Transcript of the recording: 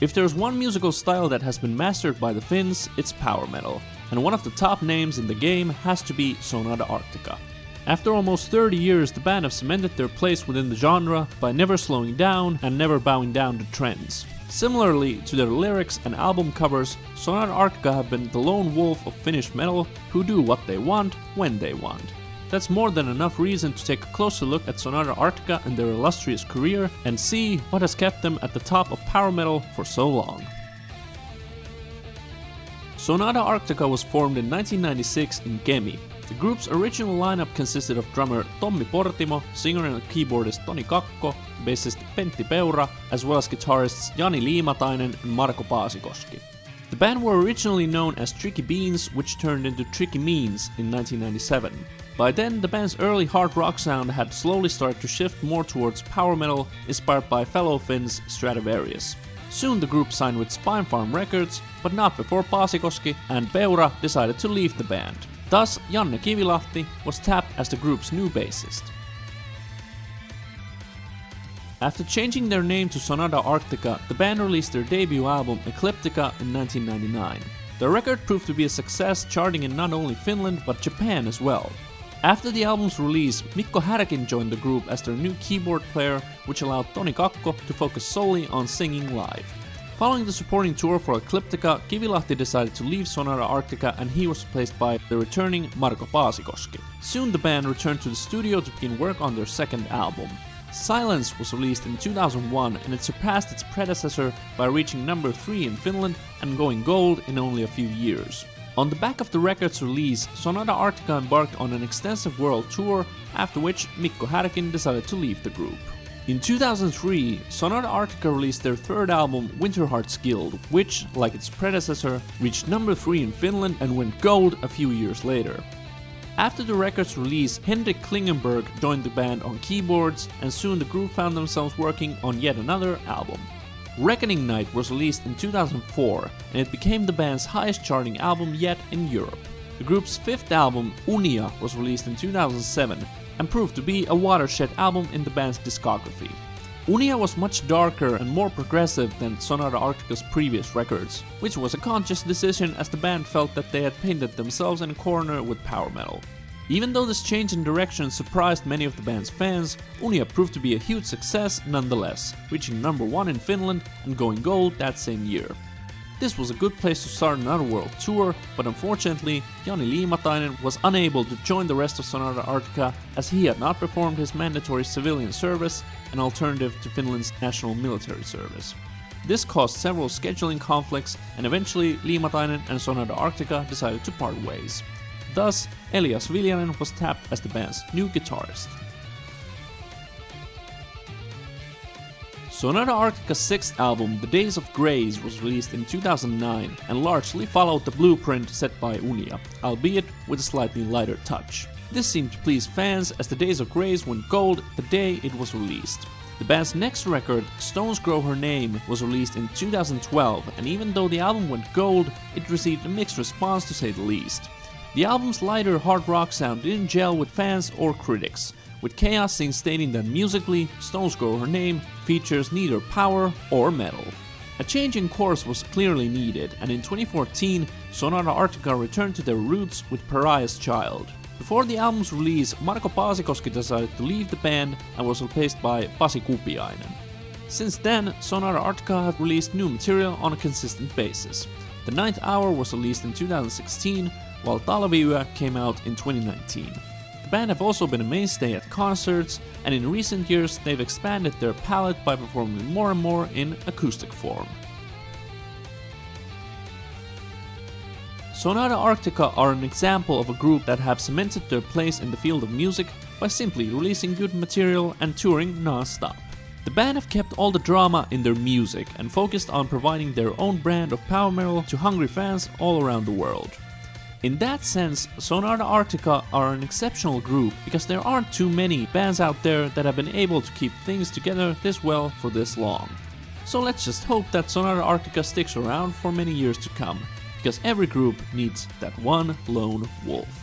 If there's one musical style that has been mastered by the Finns, it's power metal, and one of the top names in the game has to be Sonata Arctica. After almost 30 years, the band have cemented their place within the genre by never slowing down and never bowing down to trends. Similarly to their lyrics and album covers, Sonata Arctica have been the lone wolf of Finnish metal who do what they want, when they want. That's more than enough reason to take a closer look at Sonata Arctica and their illustrious career and see what has kept them at the top of power metal for so long. Sonata Arctica was formed in 1996 in Kemi. The group's original lineup consisted of drummer Tommi Portimo, singer and keyboardist Toni Kakko, bassist Pentti Peura, as well as guitarists Jani Liimatainen and Marko Paasikoski. The band were originally known as Tricky Beans, which turned into Tricky Means in 1997. By then, the band's early hard rock sound had slowly started to shift more towards power metal, inspired by fellow Finns Stratovarius. Soon the group signed with Spinefarm Records, but not before Paasikoski and Peura decided to leave the band. Thus, Janne Kivilahti was tapped as the group's new bassist. After changing their name to Sonata Arctica, the band released their debut album Ecliptica in 1999. The record proved to be a success, charting in not only Finland but Japan as well. After the album's release, Mikko Härkin joined the group as their new keyboard player, which allowed Toni Kakko to focus solely on singing live. Following the supporting tour for Ecliptica, Kivilahti decided to leave Sonata Arctica and he was replaced by the returning Marko Paasikoski. Soon the band returned to the studio to begin work on their second album. Silence was released in 2001 and it surpassed its predecessor by reaching number 3 in Finland and going gold in only a few years. On the back of the record's release, Sonata Arctica embarked on an extensive world tour, after which Mikko Härkin decided to leave the group. In 2003, Sonata Arctica released their third album Winterheart's Guild, which, like its predecessor, reached number 3 in Finland and went gold a few years later. After the record's release, Henrik Klingenberg joined the band on keyboards, and soon the group found themselves working on yet another album. Reckoning Night was released in 2004, and it became the band's highest charting album yet in Europe. The group's fifth album, Unia, was released in 2007, and proved to be a watershed album in the band's discography. Unia was much darker and more progressive than Sonata Arctica's previous records, which was a conscious decision as the band felt that they had painted themselves in a corner with power metal. Even though this change in direction surprised many of the band's fans, Unia proved to be a huge success nonetheless, reaching number 1 in Finland and going gold that same year. This was a good place to start another world tour, but unfortunately, Jani Liimatainen was unable to join the rest of Sonata Arctica as he had not performed his mandatory civilian service, an alternative to Finland's national military service. This caused several scheduling conflicts, and eventually Liimatainen and Sonata Arctica decided to part ways. Thus, Elias Viljanen was tapped as the band's new guitarist. Sonata Arctica's sixth album, The Days of Grace, was released in 2009 and largely followed the blueprint set by Unia, albeit with a slightly lighter touch. This seemed to please fans as The Days of Grace went gold the day it was released. The band's next record, Stones Grow Her Name, was released in 2012, and even though the album went gold, it received a mixed response to say the least. The album's lighter hard rock sound didn't gel with fans or critics, with Chaoszine stating that musically, Stones Grow Her Name features neither power or metal. A change in course was clearly needed, and in 2014, Sonata Arctica returned to their roots with Pariah's Child. Before the album's release, Marko Paasikoski decided to leave the band and was replaced by Pasi Kupiainen. Since then, Sonata Arctica have released new material on a consistent basis. The Ninth Hour was released in 2016, while Talviyö came out in 2019. The band have also been a mainstay at concerts, and in recent years they've expanded their palette by performing more and more in acoustic form. Sonata Arctica are an example of a group that have cemented their place in the field of music by simply releasing good material and touring non-stop. The band have kept all the drama in their music and focused on providing their own brand of power metal to hungry fans all around the world. In that sense, Sonata Arctica are an exceptional group because there aren't too many bands out there that have been able to keep things together this well for this long. So let's just hope that Sonata Arctica sticks around for many years to come, because every group needs that one lone wolf.